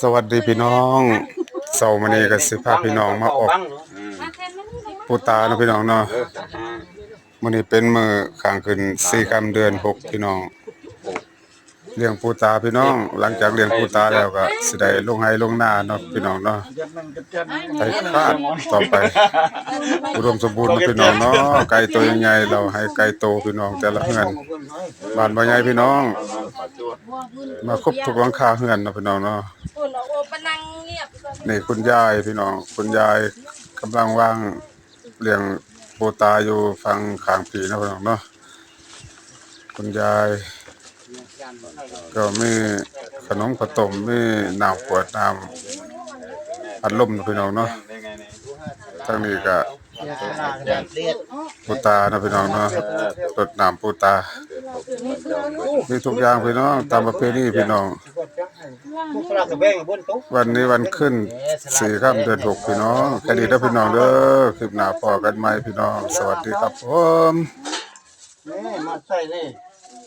สวัสดีพี่น้องเสาร์มื้อนี้ก็สิพาพี่น้องมาออกปูตาเนาะพี่น้องเนาะมื้อนี้เป็นมื้อข้างขึ้น4ค่ำเดือน6พี่น้องเลี้ยงปูตาพี่น้องหลังจากเลี้ยงปูตาแล้วก็สิได้ลงไร่ลงนาเนาะพี่น้องเนาะไปคาดต่อไปอุดมสมบูรณ์เนาะพี่น้องเนาะไก่ตัวใหญ่ๆเราให้ไก่โตพี่น้องแต่ละเฮือนบ้านบ่ใหญ่พี่น้องมาครบทุกหลังคาเฮือนเนาะพี่น้องเนาะนี่คุณยายพี่น้องคุณยายกำลังวางเลี้ยงปูตาอยู่ฝั่งข้างพี่เนาะพี่น้องเนาะคุณยายก็มีขนมข้าวต้มมีน้ำขวดน้ำอัดลมเนาะพี่น้องเนาะทางนี้ก็ปูตาเนาะพี่น้องเนาะรดน้ำปูตามีทุกอย่างพี่น้องตามประเพณีพี่น้องวันนี้วันขึ้น4ค่ำเดือน6พี่น้องแค่นี้เด้อพี่น้องเด้อคลิปหน้าพอกันใหม่พี่น้องสวัสดีครับผมนี่มาใส่นี่